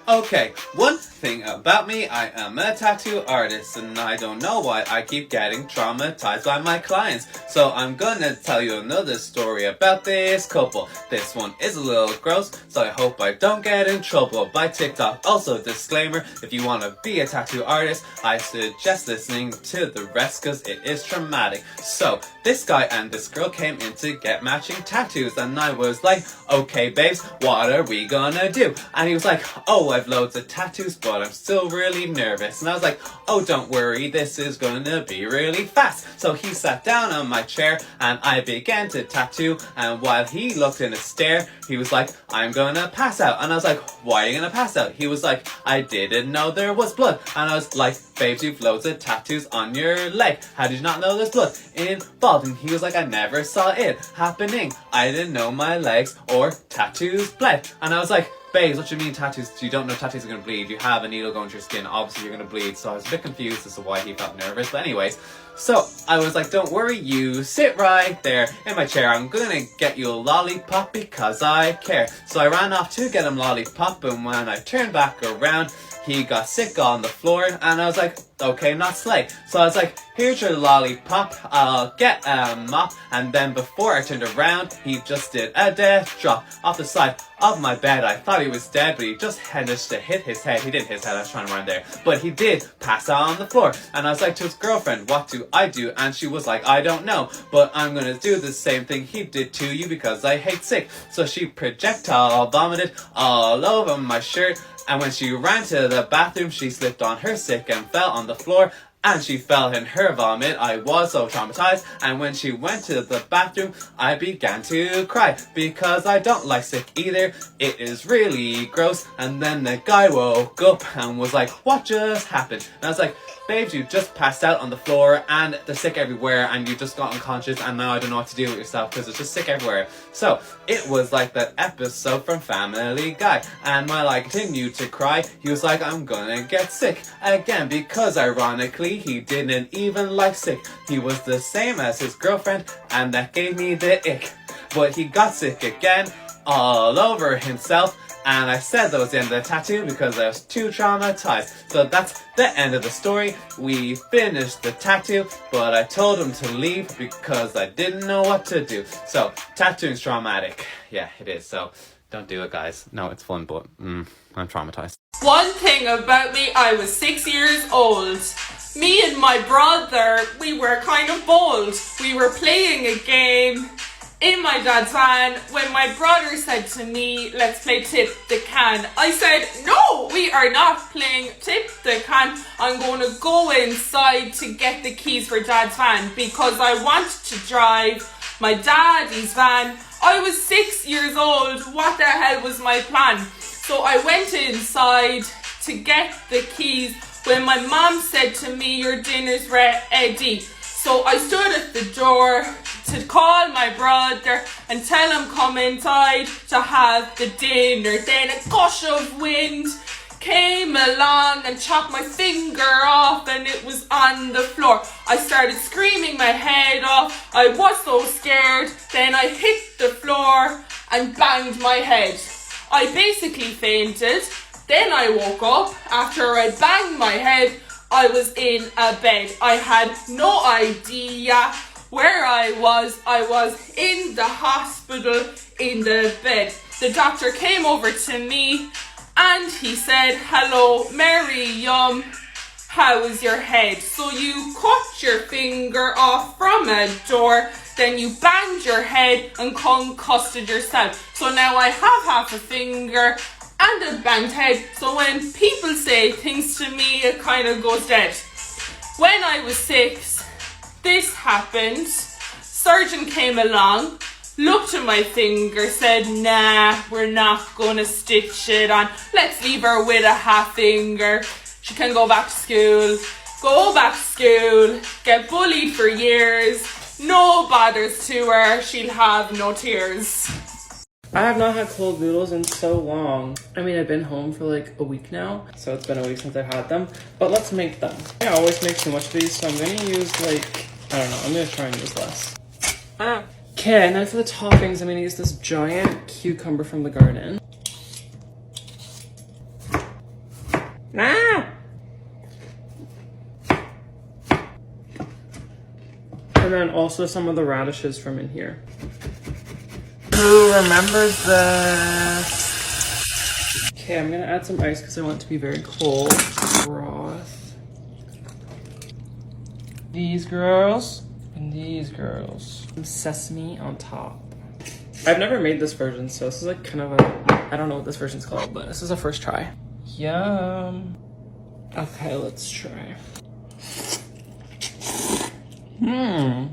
Okay, one thing about me, I am a tattoo artist and I don't know why I keep getting traumatized by my clients. So I'm gonna tell you another story about this couple. This one is a little gross, so I hope I don't get in trouble by TikTok. Also, disclaimer, if you want to be a tattoo artist, I suggest listening to the rest because it is traumatic. So, this guy and this girl came in to get matching tattoos and I was like, okay babes, what are we gonna do? And he was like, oh, I've loads of tattoos, but I'm still really nervous. And I was like, oh, don't worry, this is gonna be really fast. So he sat down on my chair and I began to tattoo. And while he looked in a stare, he was like, I'm gonna pass out. And I was like, why are you gonna pass out? He was like, I didn't know there was blood. And I was like, babes, you've loads of tattoos on your leg. How did you not know there's blood involved? And he was like, I never saw it happening. I didn't know my legs or tattoos bled. And I was like, babes, what do you mean tattoos? You don't know tattoos are going to bleed. You have a needle going to your skin. Obviously, you're going to bleed. So I was a bit confused as to why he felt nervous. But anyways, so I was like, don't worry, you sit right there in my chair. I'm going to get you a lollipop because I care. So I ran off to get him lollipop. And when I turned back around, he got sick on the floor. And I was like, okay, not slay. So I was like, here's your lollipop, I'll get a mop. And then before I turned around, he just did a death drop off the side of my bed. I thought he was dead, but he just managed to hit his head. He didn't hit his head, I was trying to run there. But he did pass out on the floor. And I was like to his girlfriend, what do I do? And she was like, I don't know, but I'm gonna do the same thing he did to you because I hate sick. So she projectile vomited all over my shirt. And when she ran to the bathroom, she slipped on her sick and fell on the floor. And she fell in her vomit. I was so traumatized. And when she went to the bathroom, I began to cry because I don't like sick either. It is really gross. And then the guy woke up and was like, what just happened? And I was like, babes, you just passed out on the floor and there's sick everywhere and you just got unconscious and now I don't know what to do with yourself because it's just sick everywhere. So it was like that episode from Family Guy. And while I continued to cry, he was like, I'm gonna get sick again because ironically, he didn't even like sick. He was the same as his girlfriend and that gave me the ick. But he got sick again all over himself. And I said that was the end of the tattoo because I was too traumatized. So that's the end of the story. We finished the tattoo, but I told him to leave because I didn't know what to do. So tattooing's traumatic. Yeah, it is. So don't do it, guys. No, it's fun, but I'm traumatized. One thing about me, I was 6 years old. Me and my brother, we were kind of bold. We were playing a game in my dad's van when my brother said to me, let's play tip the can. I said, no, we are not playing tip the can. I'm going to go inside to get the keys for dad's van because I want to drive my daddy's van. I was 6 years old. What the hell was my plan? So I went inside to get the keys when my mom said to me, your dinner's ready. So I stood at the door to call my brother and tell him come inside to have the dinner. Then a gush of wind came along and chopped my finger off and it was on the floor. I started screaming my head off. I was so scared. Then I hit the floor and banged my head. I basically fainted. Then I woke up. After I banged my head, I was in a bed. I had no idea where I was. I was in the hospital in the bed. The doctor came over to me and he said, hello, Miriam, how is your head? So you cut your finger off from a door, then you banged your head and concussed yourself. So now I have half a finger and a banged head. So when people say things to me, it kind of goes dead. When I was 6, this happened. Surgeon came along, looked at my finger, said, nah, we're not gonna stitch it on. Let's leave her with a half finger. She can go back to school, get bullied for years. No bothers to her, she'll have no tears. I have not had cold noodles in so long. I mean, I've been home for like a week now, so it's been a week since I've had them. But let's make them. I always make too much of these, so I'm gonna use like, I don't know, I'm gonna try and use less. Okay, and then for the toppings, I'm gonna use this giant cucumber from the garden. Ah! And then also some of the radishes from in here. Who remembers this? Okay, I'm gonna add some ice because I want it to be very cold. Broth. These girls and these girls. Some sesame on top. I've never made this version, so this is like kind of a, I don't know what this version's called, but this is a first try. Yum. Okay, let's try. Mmm.